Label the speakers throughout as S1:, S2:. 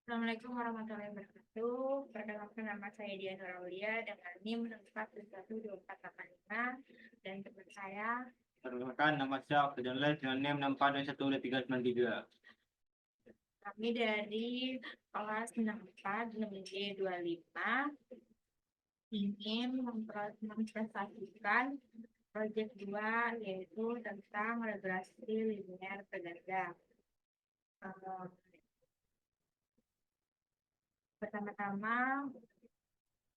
S1: Assalamualaikum warahmatullahi wabarakatuh. Perkenalkan, nama saya Dian Aulia dengan NIM 4712485 dan teman saya.
S2: Perkenalkan, nama saya Abdul Les dengan NIM 6412393.
S1: Kami dari kelas 64 6G25 ingin mempresentasikan proyek 2 yaitu tentang regresi linear berganda. Pertama-tama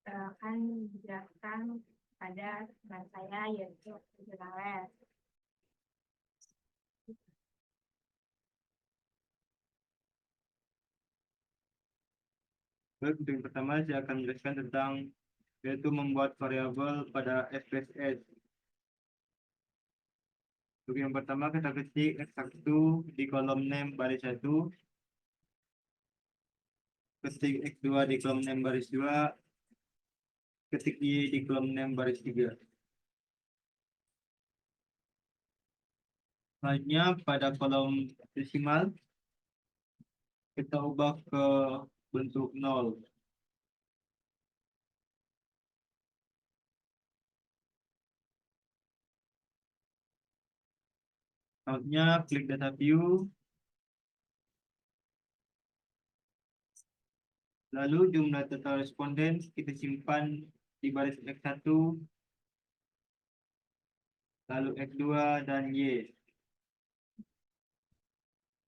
S1: akan dijelaskan pada teman saya yaitu Abdul.
S2: Baik, untuk yang pertama saya akan menjelaskan tentang yaitu membuat variabel pada SPSS. Untuk yang pertama kita ketik x1 di kolom name baris 1, ketik x2 di kolom name baris 2, ketik y di kolom name baris 3. Selanjutnya pada kolom desimal kita ubah ke bentuk 0. Selanjutnya klik data view, lalu jumlah total responden kita simpan di baris x1, lalu x2 dan y.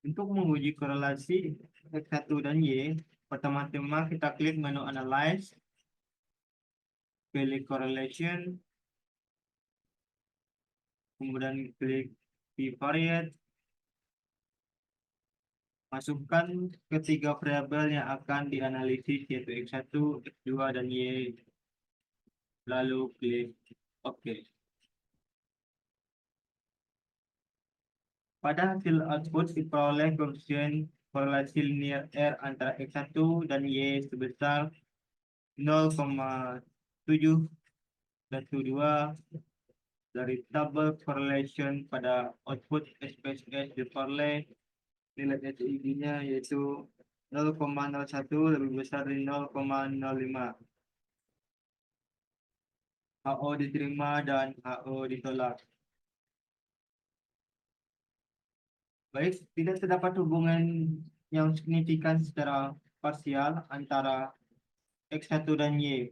S2: Untuk menguji korelasi x1 dan y, pertama-tama kita klik menu Analyze, pilih Correlation, kemudian klik Bivariate, masukkan ketiga variabel yang akan dianalisis yaitu x1, x2, dan y, lalu klik OK. Pada hasil output diperoleh koefisien korelasi linear R antara x1 dan y sebesar 0,712 dari tabel correlation. Pada output SPSS diperoleh nilai SIG-nya yaitu 0,01 lebih besar dari 0,05. HO diterima dan HO ditolak. Baik, tidak terdapat hubungan yang signifikan secara parsial antara X1 dan Y.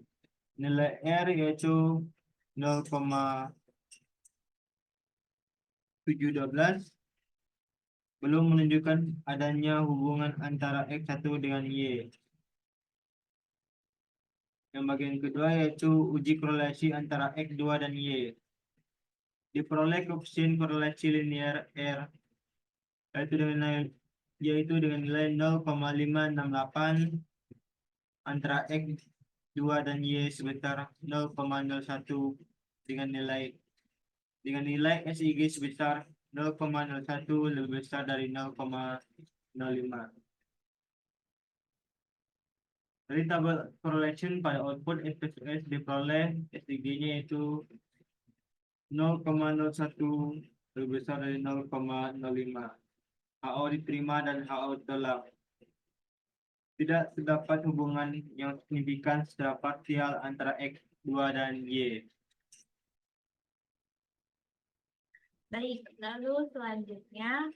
S2: Nilai R yaitu 0,712 belum menunjukkan adanya hubungan antara X1 dengan Y. Yang bagian kedua yaitu uji korelasi antara X2 dan Y. Diperoleh koefisien korelasi linear R yaitu dengan nilai 0,568 antara X2 dan Y sebesar 0,01 dengan nilai SIG sebesar 0,01 lebih besar dari 0,05. Dari tabel correlation pada output SPSS diperoleh SIG-nya yaitu 0,01 lebih besar dari 0,05. HO diterima dan HO ditolak. Tidak terdapat hubungan yang signifikan secara parsial antara X2 dan Y.
S1: Baik, lalu selanjutnya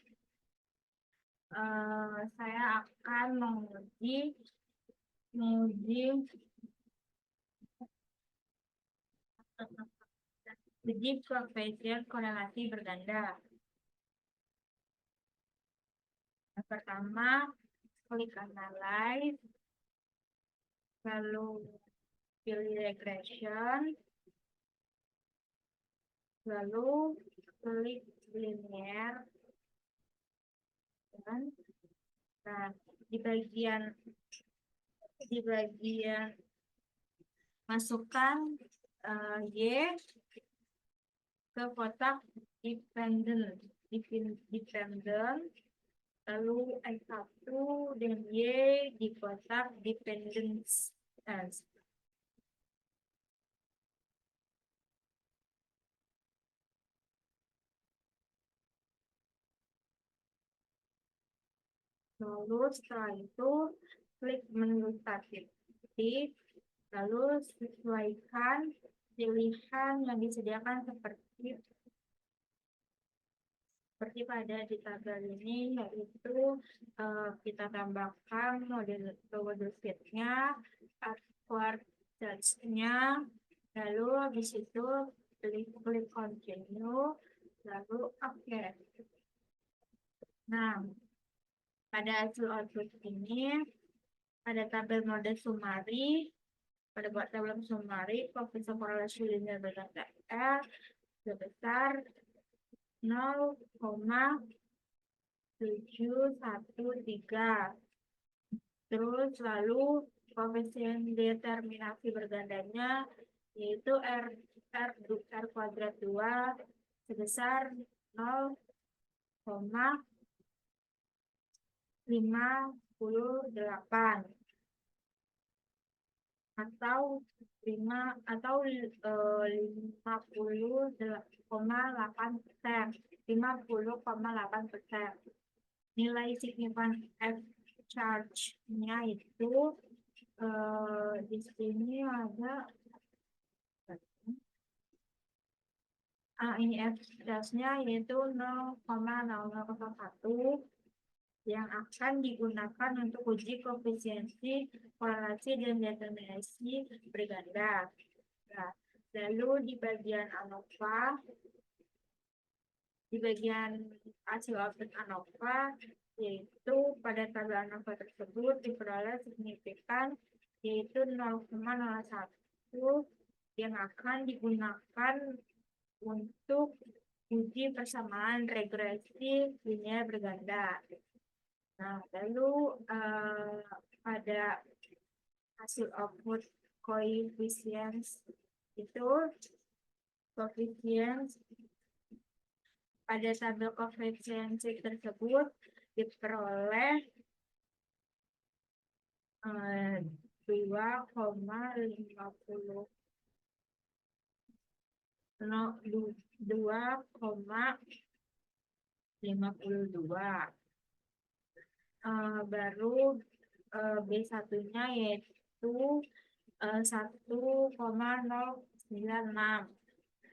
S1: saya akan menguji koefisien korelasi berganda. Yang pertama, klik Analyze, lalu pilih Regression, lalu klik Linear. Nah, di bagian masukkan Y ke kotak dependent, lalu X1 dan Y di kotak dependence. Lalu setelah itu klik menu statistik, lalu sesuaikan pilihan yang disediakan seperti pada di tabel ini, yaitu kita tambahkan model sheet-nya, password search-nya, lalu habis itu klik continue, lalu oke. Nah, pada hasil output ini ada tabel mode summary. Pada buat tabel summary, koefisien korelasi linear berganda R sebesar 0,713. Terus lalu koefisien determinasi bergandanya yaitu R kuadrat 2 sebesar 0,58 atau 50,8%. Nilai signifikan F charge-nya itu di sini ada ini F charge-nya yaitu 0,0001 yang akan digunakan untuk uji koefisiensi korelasi dan determinasi berganda. Nah, lalu di bagian ANOVA, di bagian hasil output ANOVA, yaitu pada tabel ANOVA tersebut diperoleh signifikan yaitu 0,01 yang akan digunakan untuk uji persamaan regresi linear berganda. Nah, lalu pada hasil output coefficient itu pada tabel koefisien tersebut diperoleh 2,52 baru B1-nya yaitu 1,096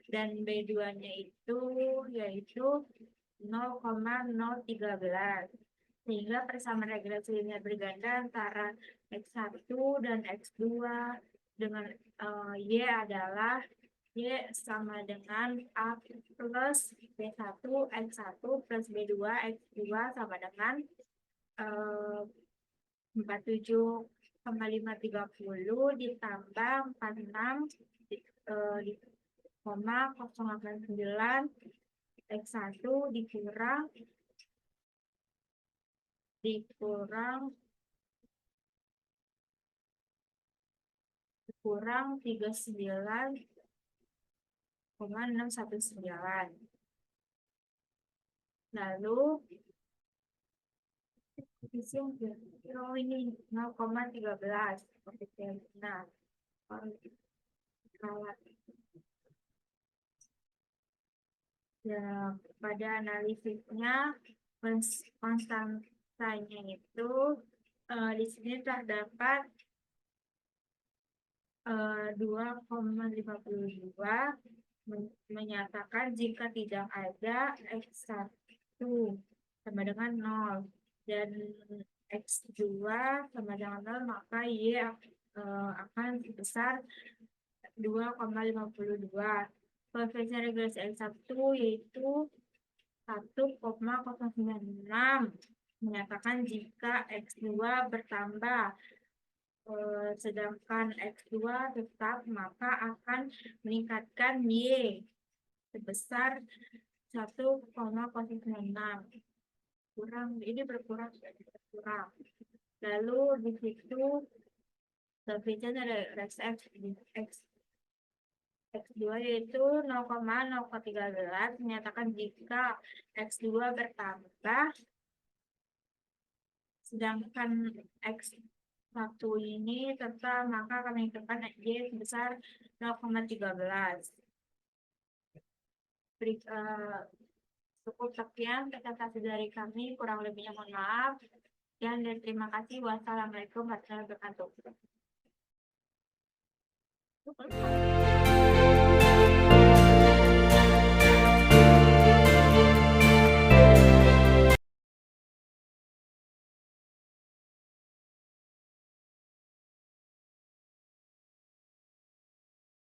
S1: dan B2-nya itu yaitu 0,013, sehingga persamaan regresi linear berganda antara X1 dan X2 dengan Y adalah Y sama dengan A plus B1 X1 plus B2 X2 sama dengan 47,530 ditambah 46,089 X1 dikurang 39,619. Lalu ini 0,13 koefisien. Nah, ya, pada analisisnya konstantanya itu di sini terdapat 2,52 menyatakan jika tidak ada X1 sama dengan 0 dan X2 sama dengan 0, maka Y akan sebesar 2,52. Koefisien regresi X1 yaitu 1,096 menyatakan jika X2 bertambah sedangkan X2 tetap, maka akan meningkatkan Y sebesar 1,096. Ini berkurang. Lalu di situ koefisien regresi X2 yaitu 0,013 menyatakan jika X2 bertambah sedangkan X1 ini tetap, maka akan meningkatkan Y sebesar 0,13. Cukup sekian presentasi dari kami, kurang lebihnya mohon maaf. Sekian dan terima kasih. Wassalamualaikum warahmatullahi wabarakatuh.